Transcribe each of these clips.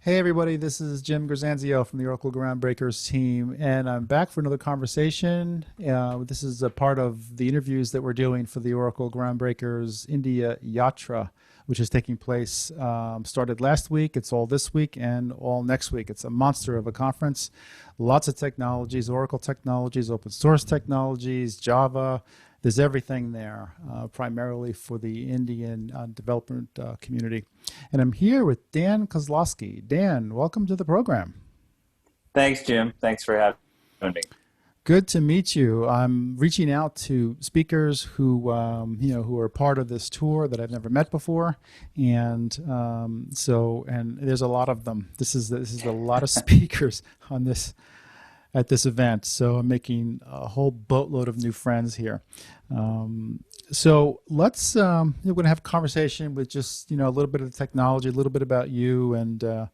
Hey everybody, this is Jim Grzanzio from the Oracle Groundbreakers team, and I'm back for another conversation. This is a part of the interviews that we're doing for the Oracle Groundbreakers India Yatra, which is taking place, started last week, it's all this week, and all next week. It's a monster of a conference. Lots of technologies, Oracle technologies, open source technologies, Java. There's everything there, primarily for the Indian development community. And I'm here with Dan Kozlowski. Dan, welcome to the program. Thanks, Jim. Thanks for having me. Good to meet you. I'm reaching out to speakers who are part of this tour that I've never met before, and and there's a lot of them. This is a lot of speakers on this at this event. So I'm making a whole boatload of new friends here. So we're going to have a conversation with just, a little bit of the technology, a little bit about you and, a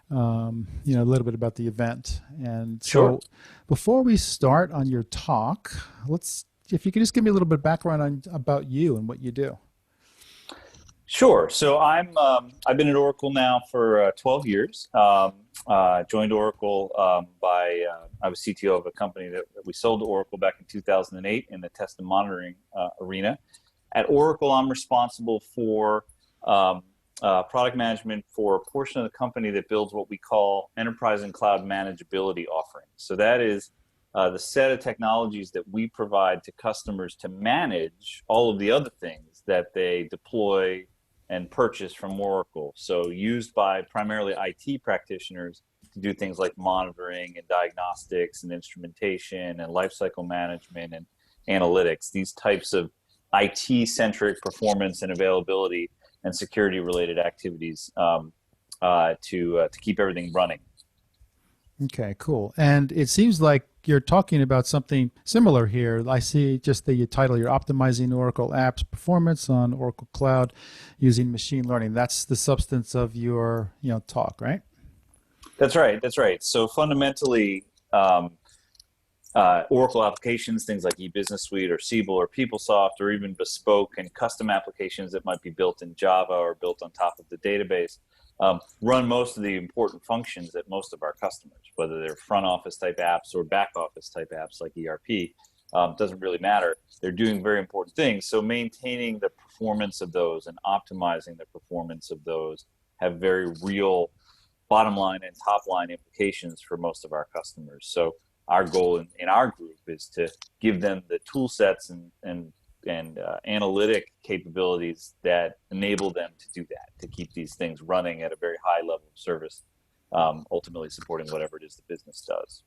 little bit about the event. And Sure. so before we start on your talk, if you could just give me a little bit of background about you and what you do. Sure. So I've been at Oracle now for 12 years. Joined Oracle I was CTO of a company that we sold to Oracle back in 2008 in the test and monitoring arena. At Oracle, I'm responsible for product management for a portion of the company that builds what we call enterprise and cloud manageability offerings. So that is the set of technologies that we provide to customers to manage all of the other things that they deploy and purchase from Oracle. So used by primarily IT practitioners to do things like monitoring and diagnostics and instrumentation and lifecycle management and analytics, these types of IT-centric performance and availability and security-related activities to keep everything running. Okay, cool. And it seems like you're talking about something similar here. I see just the title, you're optimizing Oracle apps performance on Oracle Cloud using machine learning. That's the substance of your, talk, right? That's right. That's right. So fundamentally, Oracle applications, things like eBusiness Suite or Siebel or PeopleSoft, or even bespoke and custom applications that might be built in Java or built on top of the database, run most of the important functions at most of our customers, whether they're front office type apps or back office type apps like ERP. Doesn't really matter. They're doing very important things. So maintaining the performance of those and optimizing the performance of those have very real bottom line and top line implications for most of our customers. So our goal in our group is to give them the tool sets and analytic capabilities that enable them to do that, to keep these things running at a very high level of service, ultimately supporting whatever it is the business does.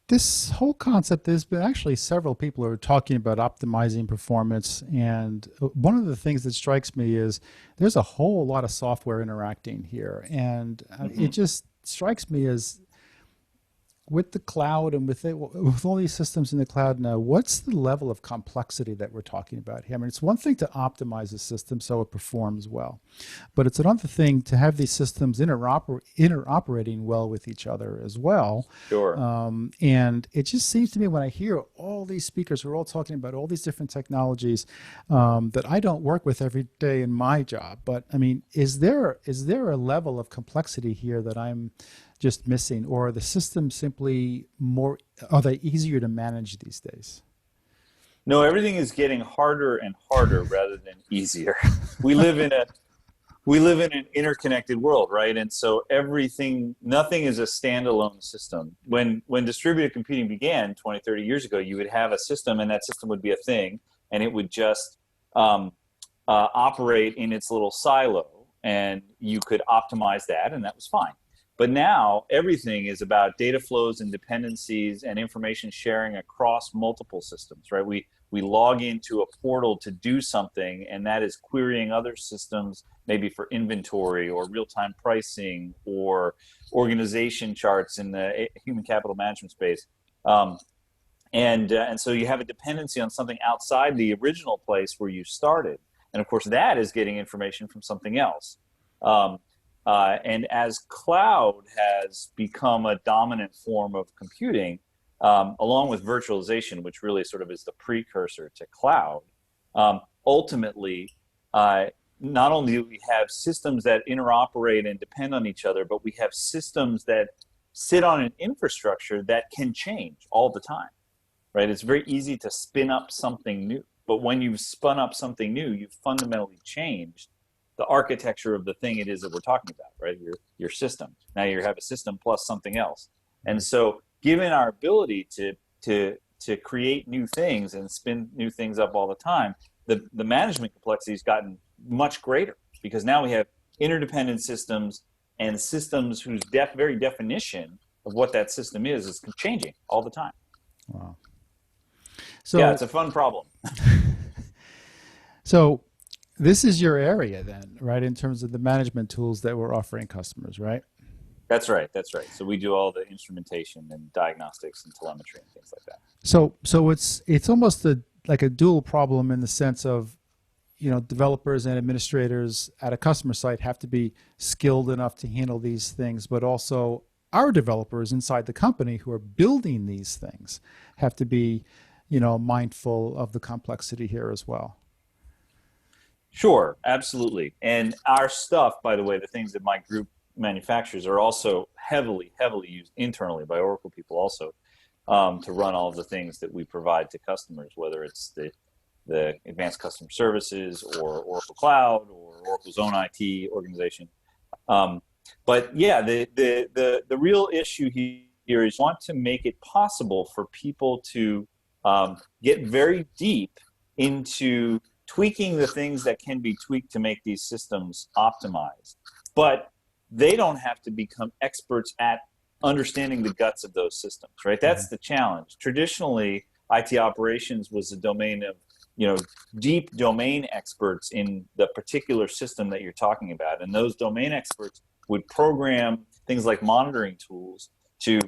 This whole concept, there's been actually several people who are talking about optimizing performance. And one of the things that strikes me is there's a whole lot of software interacting here. And it Mm-hmm. just strikes me as with the cloud and with all these systems in the cloud now, what's the level of complexity that we're talking about here? I mean, it's one thing to optimize a system so it performs well, but it's another thing to have these systems interoperating well with each other as well. Sure. And it just seems to me when I hear all these speakers who are all talking about all these different technologies that I don't work with every day in my job, but I mean, is there a level of complexity here that I'm just missing, or are the systems simply are they easier to manage these days? No, everything is getting harder and harder rather than easier. We live in a we live in an interconnected world, right? And so nothing is a standalone system. When distributed computing began 20, 30 years ago, you would have a system and that system would be a thing and it would just operate in its little silo and you could optimize that and that was fine. But now everything is about data flows and dependencies and information sharing across multiple systems, right? We log into a portal to do something, and that is querying other systems, maybe for inventory or real-time pricing or organization charts in the human capital management space. And so you have a dependency on something outside the original place where you started. And of course, that is getting information from something else. And as cloud has become a dominant form of computing, along with virtualization, which really sort of is the precursor to cloud, ultimately, not only do we have systems that interoperate and depend on each other, but we have systems that sit on an infrastructure that can change all the time, right? It's very easy to spin up something new, but when you've spun up something new, you've fundamentally changed the architecture of the thing it is that we're talking about, right? Your system. Now you have a system plus something else. And so given our ability to create new things and spin new things up all the time, the management complexity has gotten much greater, because now we have interdependent systems and systems whose very definition of what that system is changing all the time. Wow. So yeah, it's a fun problem. So this is your area then, right? In terms of the management tools that we're offering customers, right? That's right. That's right. So we do all the instrumentation and diagnostics and telemetry and things like that. So it's almost like a dual problem in the sense of, developers and administrators at a customer site have to be skilled enough to handle these things, but also our developers inside the company who are building these things have to be, mindful of the complexity here as well. Sure, absolutely. And our stuff, by the way, the things that my group manufacturers are also heavily used internally by Oracle people also, to run all of the things that we provide to customers, whether it's the advanced customer services or Oracle Cloud or Oracle's own IT organization. But yeah, the real issue here is want to make it possible for people to get very deep into tweaking the things that can be tweaked to make these systems optimized. But they don't have to become experts at understanding the guts of those systems, right? That's the challenge. Traditionally, IT operations was a domain of, deep domain experts in the particular system that you're talking about. And those domain experts would program things like monitoring tools to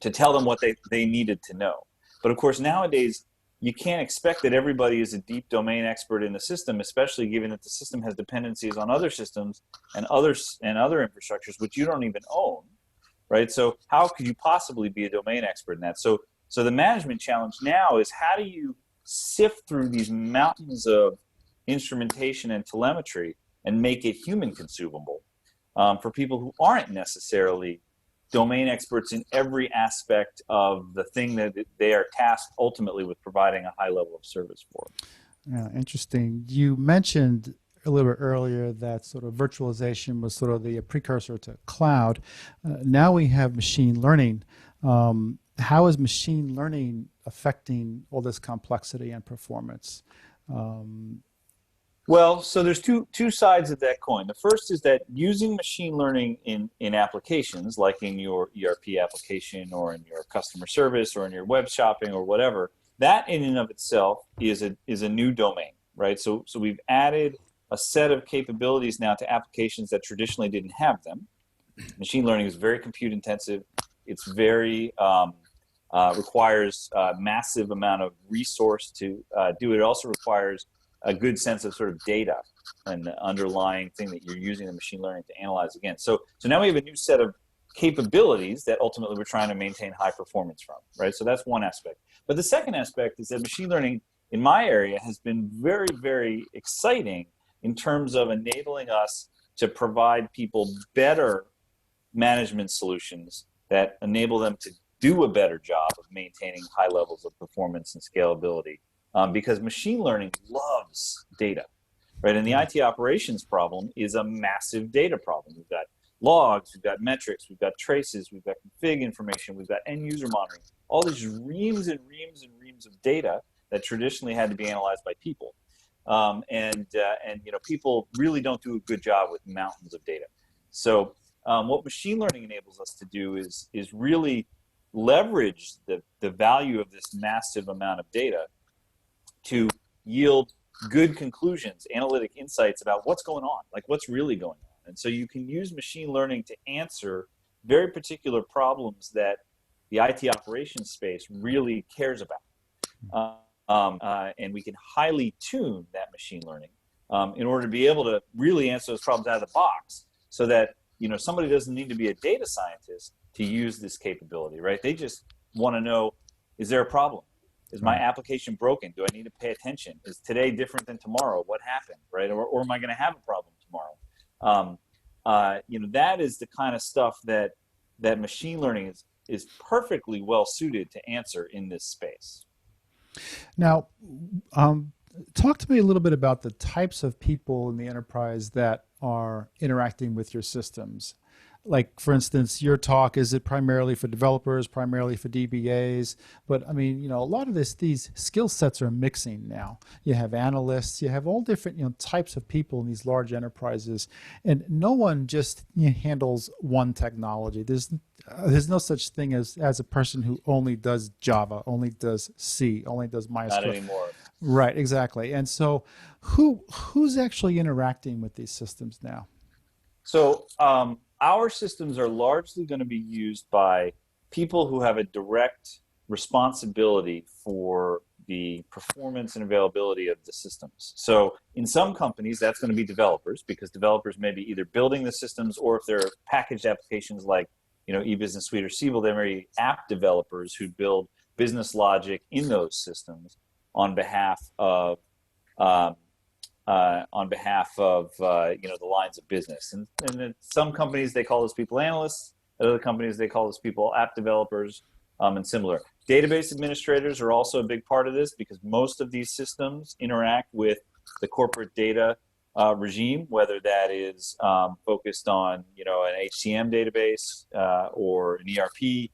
tell them what they needed to know. But of course, nowadays, you can't expect that everybody is a deep domain expert in the system, especially given that the system has dependencies on other systems and other infrastructures which you don't even own, right? So how could you possibly be a domain expert in that? So the management challenge now is, how do you sift through these mountains of instrumentation and telemetry and make it human consumable for people who aren't necessarily domain experts in every aspect of the thing that they are tasked ultimately with providing a high level of service for. Yeah, interesting. You mentioned a little bit earlier that sort of virtualization was sort of the precursor to cloud. Now we have machine learning. How is machine learning affecting all this complexity and performance? Well, so there's two sides of that coin. The first is that using machine learning in applications, like in your ERP application or in your customer service or in your web shopping or whatever, that in and of itself is a new domain, right? So we've added a set of capabilities now to applications that traditionally didn't have them. Machine learning is very compute intensive. It's very requires a massive amount of resource to do it. It also requires a good sense of sort of data and the underlying thing that you're using the machine learning to analyze again. So now we have a new set of capabilities that ultimately we're trying to maintain high performance from, right? So that's one aspect. But the second aspect is that machine learning in my area has been very, very exciting in terms of enabling us to provide people better management solutions that enable them to do a better job of maintaining high levels of performance and scalability. Because machine learning loves data, right? And the IT operations problem is a massive data problem. We've got logs, we've got metrics, we've got traces, we've got config information, we've got end user monitoring, all these reams and reams and reams of data that traditionally had to be analyzed by people. And people really don't do a good job with mountains of data. So what machine learning enables us to do is really leverage the value of this massive amount of data to yield good conclusions, analytic insights about what's going on, like what's really going on. And so you can use machine learning to answer very particular problems that the IT operations space really cares about. And we can highly tune that machine learning in order to be able to really answer those problems out of the box, so that somebody doesn't need to be a data scientist to use this capability, right? They just want to know, is there a problem? Is my Right. application broken? Do I need to pay attention? Is today different than tomorrow? What happened, right? Or am I going to have a problem tomorrow? That is the kind of stuff that machine learning is perfectly well suited to answer in this space. Now, um, talk to me a little bit about the types of people in the enterprise that are interacting with your systems. Like, for instance, your talk, is it primarily for developers, primarily for DBAs? But I mean, a lot of these skill sets are mixing now. You have analysts, you have all different, types of people in these large enterprises, and no one just handles one technology. There's no such thing as a person who only does Java, only does C, only does Not MySQL. anymore. Right, exactly. And so, who's actually interacting with these systems now? So our systems are largely going to be used by people who have a direct responsibility for the performance and availability of the systems. So in some companies, that's going to be developers, because developers may be either building the systems, or if they're packaged applications like eBusiness Suite or Siebel, they may be app developers who build business logic in those systems on behalf of um, the lines of business. And in some companies they call those people analysts. At other companies they call those people app developers, and similar. Database administrators are also a big part of this, because most of these systems interact with the corporate data regime, whether that is focused on an HCM database or an ERP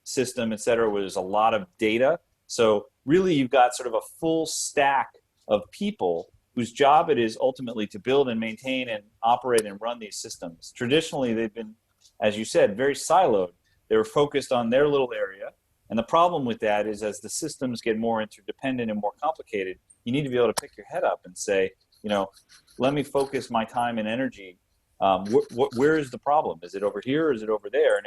system, et cetera, where there's a lot of data. So really, you've got sort of a full stack of people whose job it is ultimately to build and maintain and operate and run these systems. Traditionally, they've been, as you said, very siloed. They were focused on their little area. And the problem with that is, as the systems get more interdependent and more complicated, you need to be able to pick your head up and say, let me focus my time and energy. Where is the problem? Is it over here, or is it over there?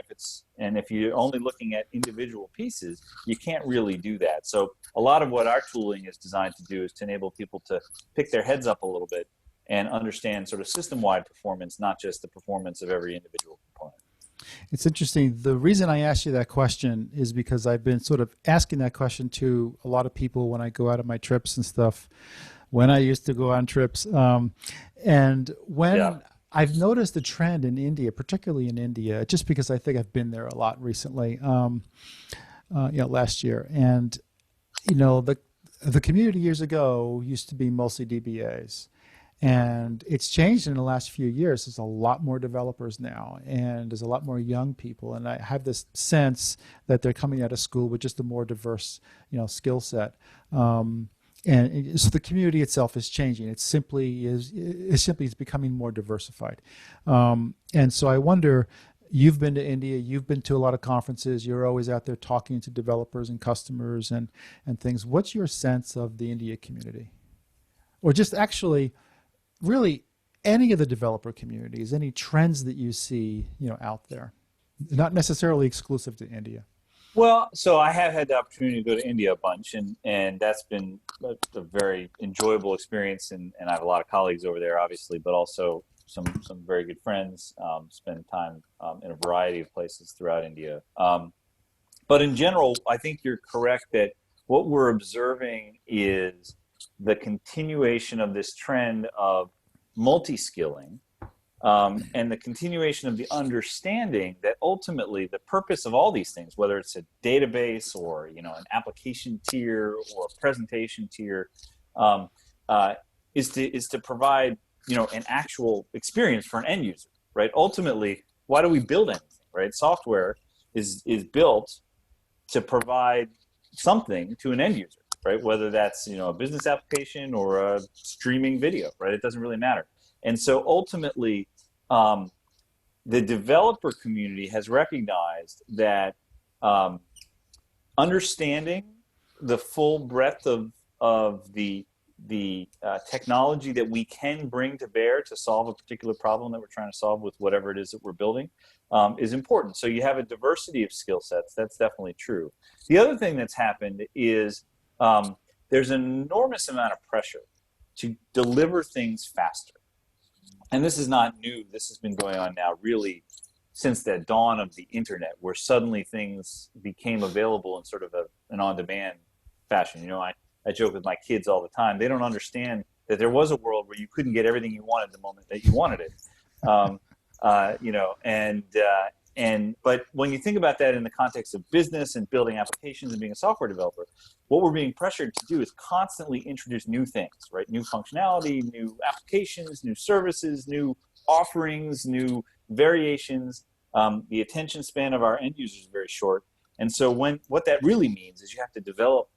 And if you're only looking at individual pieces, you can't really do that. So a lot of what our tooling is designed to do is to enable people to pick their heads up a little bit and understand sort of system-wide performance, not just the performance of every individual component. It's interesting. The reason I asked you that question is because I've been sort of asking that question to a lot of people when I go out on my trips and stuff, when I used to go on trips. And Yeah. when I've noticed a trend in India, particularly in India, just because I think I've been there a lot recently, last year. And, the community years ago used to be mostly DBAs. And it's changed in the last few years. There's a lot more developers now, and there's a lot more young people. And I have this sense that they're coming out of school with just a more diverse, skill set. So the community itself is changing. It simply is becoming more diversified. And so I wonder, you've been to India, you've been to a lot of conferences, you're always out there talking to developers and customers and things. What's your sense of the India community? Or just actually, really, any of the developer communities, any trends that you see, out there, not necessarily exclusive to India. Well, so I have had the opportunity to go to India a bunch, and that's been a very enjoyable experience. And I have a lot of colleagues over there, obviously, but also some very good friends. Spend time in a variety of places throughout India. But in general, I think you're correct that what we're observing is the continuation of this trend of multi-skilling, and the continuation of the understanding that ultimately the purpose of all these things, whether it's a database or an application tier or a presentation tier, um, is to provide an actual experience for an end user, right? Ultimately, why do we build anything, right? Software is built to provide something to an end user, right? Whether that's a business application or a streaming video, right? It doesn't really matter. And so ultimately, the developer community has recognized that understanding the full breadth of the technology that we can bring to bear to solve a particular problem that we're trying to solve with whatever it is that we're building is important. So you have a diversity of skill sets. That's definitely true. The other thing that's happened is there's an enormous amount of pressure to deliver things faster. And this is not new. This has been going on now really since the dawn of the internet, where suddenly things became available in sort of an on-demand fashion. I joke with my kids all the time. They don't understand that there was a world where you couldn't get everything you wanted the moment that you wanted it. But when you think about that in the context of business and building applications and being a software developer, what we're being pressured to do is constantly introduce new things, right? New functionality, new applications, new services, new offerings, new variations. The attention span of our end users is very short. And so what that really means is you have to develop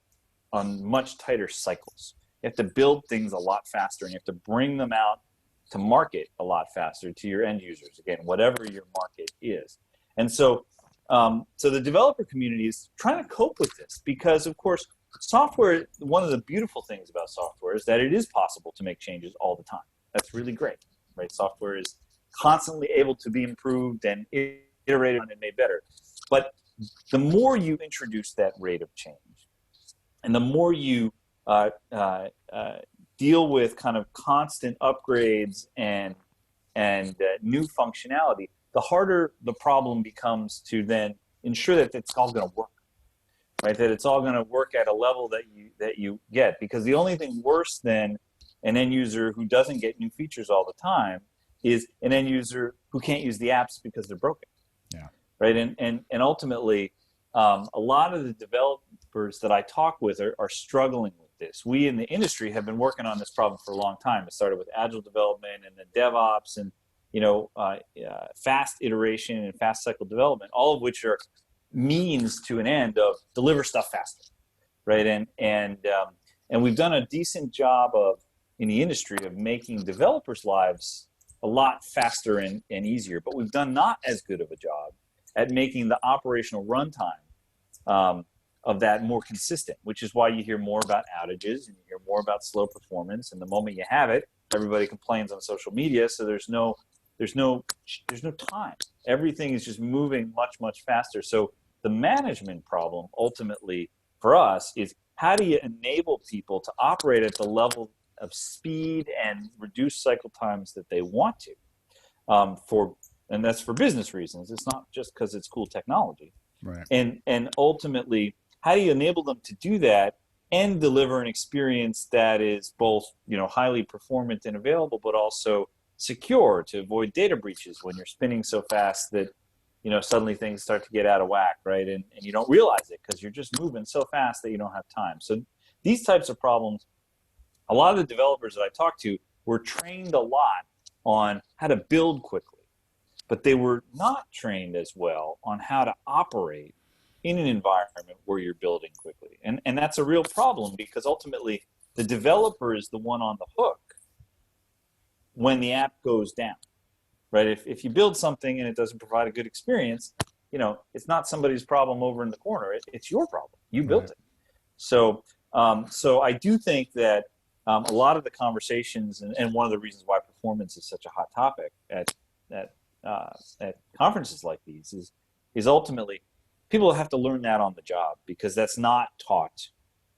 on much tighter cycles. You have to build things a lot faster, and you have to bring them out to market a lot faster to your end users, again, whatever your market is. And so the developer community is trying to cope with this because, of course, software, one of the beautiful things about software is that it is possible to make changes all the time. That's really great, right? Software is constantly able to be improved and iterated on and made better. But the more you introduce that rate of change, and the more you deal with kind of constant upgrades and new functionality, the harder the problem becomes to then ensure that it's all going to work, right? That it's all going to work at a level that you get. Because the only thing worse than an end user who doesn't get new features all the time is an end user who can't use the apps because they're broken. Yeah. Right. And ultimately, a lot of the developers that I talk with are struggling with this. We in the industry have been working on this problem for a long time. It started with agile development and then DevOps and fast iteration and fast cycle development, all of which are means to an end of deliver stuff faster, right? And we've done a decent job in the industry of making developers' lives a lot faster and easier, but we've done not as good of a job at making the operational runtime of that more consistent, which is why you hear more about outages and you hear more about slow performance. And the moment you have it, everybody complains on social media. So there's no time. Everything is just moving much, much faster. So the management problem ultimately for us is how do you enable people to operate at the level of speed and reduce cycle times that they want to, and that's for business reasons. It's not just because it's cool technology. Right. And ultimately, how do you enable them to do that and deliver an experience that is both, highly performant and available, but also secure to avoid data breaches when you're spinning so fast that, suddenly things start to get out of whack, right? And you don't realize it because you're just moving so fast that you don't have time. So these types of problems, a lot of the developers that I talked to were trained a lot on how to build quickly, but they were not trained as well on how to operate in an environment where you're building quickly. And that's a real problem because ultimately the developer is the one on the hook when the app goes down, right? If you build something and it doesn't provide a good experience, it's not somebody's problem over in the corner. It's your problem. You built it. So I do think that a lot of the conversations, and one of the reasons why performance is such a hot topic at conferences like these is ultimately people have to learn that on the job because that's not taught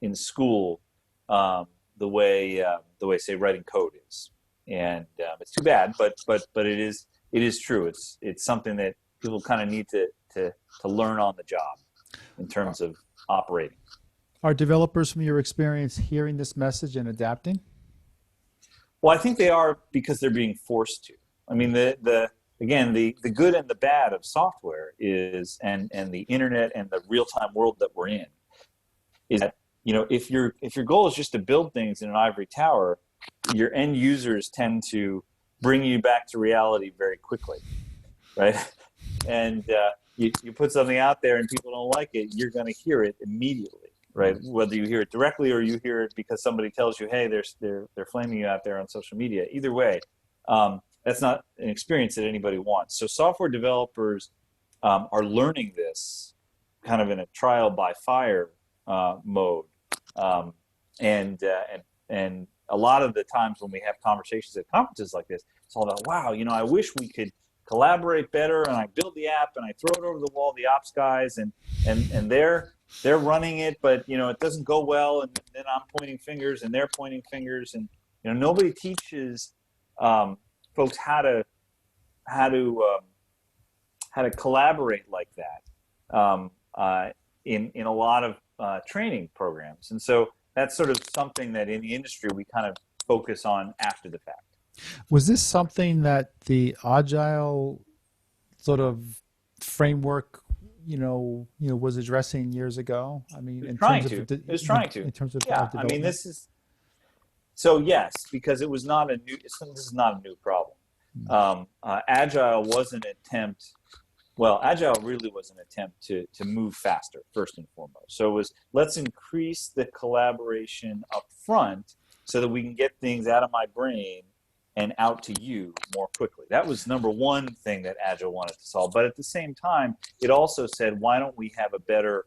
in school the way say writing code is, and it's too bad, but it is true. It's something that people kind of need to learn on the job in terms of operating. Are developers, from your experience, hearing this message and adapting? Well, I think they are because they're being forced to. I mean, the good and the bad of software is, and the internet and the real-time world that we're in, is that if your goal is just to build things in an ivory tower, your end users tend to bring you back to reality very quickly, right? And you put something out there and people don't like it, you're going to hear it immediately, right? Whether you hear it directly or you hear it because somebody tells you, hey, they're flaming you out there on social media. Either way, that's not an experience that anybody wants. So software developers are learning this kind of in a trial by fire mode, and a lot of the times when we have conversations at conferences like this, it's all about, wow, I wish we could collaborate better, and I build the app and I throw it over the wall, the ops guys, and they're running it, but it doesn't go well, and then I'm pointing fingers and they're pointing fingers, and nobody teaches folks how to collaborate like that in a lot of training programs. And so that's sort of something that in the industry we kind of focus on after the fact. Was this something that the agile sort of framework, was addressing years ago? I mean, It was trying to. in terms of Yeah, I mean, development. yes, because it was not a new. This is not a new problem. Agile was an attempt. Well, Agile really was an attempt to move faster, first and foremost. So it was, let's increase the collaboration up front so that we can get things out of my brain and out to you more quickly. That was number one thing that Agile wanted to solve. But at the same time, it also said, why don't we have a better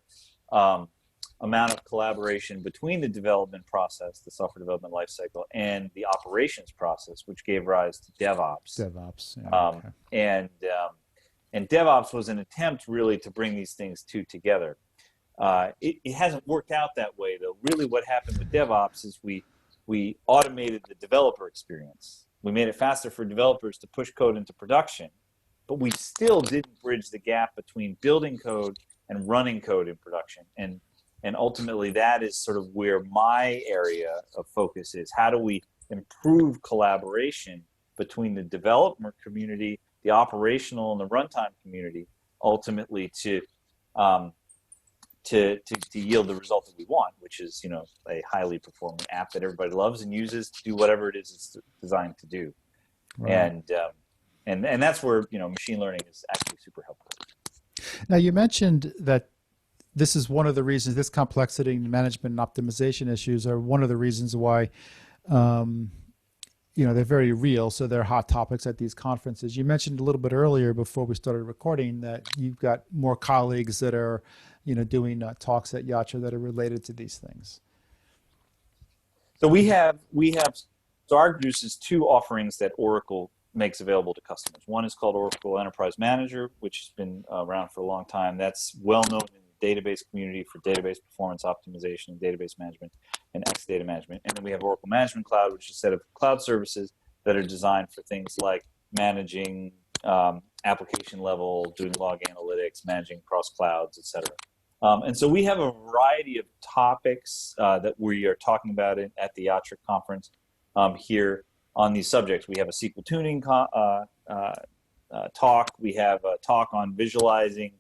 amount of collaboration between the development process, the software development lifecycle, and the operations process, which gave rise to DevOps. Yeah, okay. And DevOps was an attempt really to bring these things together. It hasn't worked out that way, though. Really what happened with DevOps is we automated the developer experience. We made it faster for developers to push code into production, but we still didn't bridge the gap between building code and running code in production. And ultimately, that is sort of where my area of focus is. How do we improve collaboration between the development community, the operational and the runtime community, ultimately to yield the result that we want, which is a highly performing app that everybody loves and uses to do whatever it is it's designed to do. Right. And that's where machine learning is actually super helpful. Now you mentioned that this is one of the reasons, this complexity in management and optimization issues are one of the reasons why they're very real, so they're hot topics at these conferences. You mentioned a little bit earlier before we started recording that you've got more colleagues that are, doing talks at Yatra that are related to these things. So so our produces two offerings that Oracle makes available to customers. One is called Oracle Enterprise Manager, which has been around for a long time. That's well known in the database community for database performance optimization and database management and X-data management. And then we have Oracle Management Cloud, which is a set of cloud services that are designed for things like managing application level, doing log analytics, managing across clouds, et cetera. And so we have a variety of topics that we are talking about at the Yatra conference here on these subjects. We have a SQL tuning talk. We have a talk on visualizing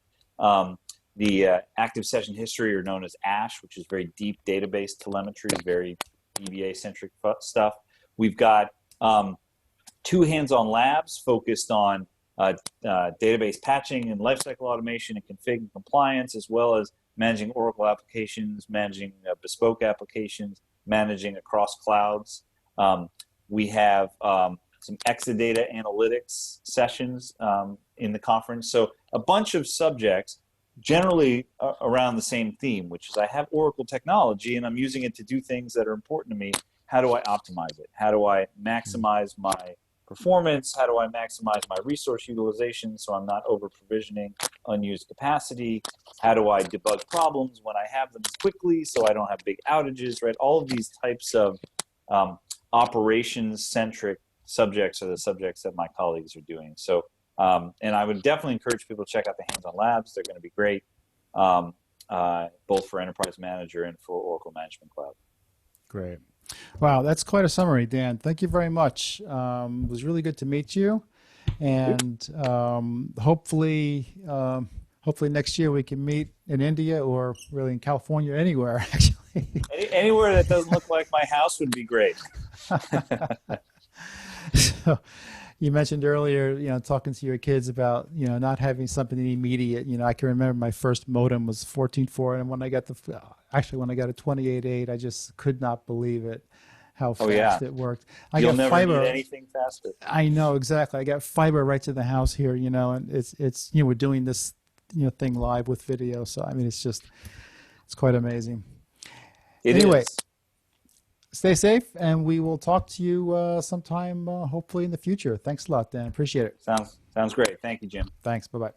the active session history, or known as ASH, which is very deep database telemetry, very DBA-centric stuff. We've got two hands-on labs focused on database patching and lifecycle automation and config and compliance, as well as managing Oracle applications, managing bespoke applications, managing across clouds. We have some Exadata analytics sessions in the conference. So a bunch of subjects generally around the same theme, which is I have Oracle technology and I'm using it to do things that are important to me. How do I optimize it? How do I maximize my performance? How do I maximize my resource utilization so I'm not over provisioning unused capacity? How do I debug problems when I have them quickly so I don't have big outages, right? All of these types of operations-centric subjects are the subjects that my colleagues are doing. So, and I would definitely encourage people to check out the hands-on labs. They're going to be great, both for Enterprise Manager and for Oracle Management Cloud. Great. Wow, that's quite a summary, Dan. Thank you very much. It was really good to meet you, and hopefully next year we can meet in India or really in California, anywhere actually. Anywhere that doesn't look like my house would be great. So, you mentioned earlier, talking to your kids about, not having something immediate. I can remember my first modem was 14.4, and when I got a 28.8, I just could not believe it, how fast it worked. You'll never need anything faster. I know, exactly. I got fiber right to the house here, and it's we're doing this, thing live with video. So, I mean, it's quite amazing. Anyway. Stay safe, and we will talk to you sometime, hopefully in the future. Thanks a lot, Dan. Appreciate it. Sounds great. Thank you, Jim. Thanks. Bye-bye.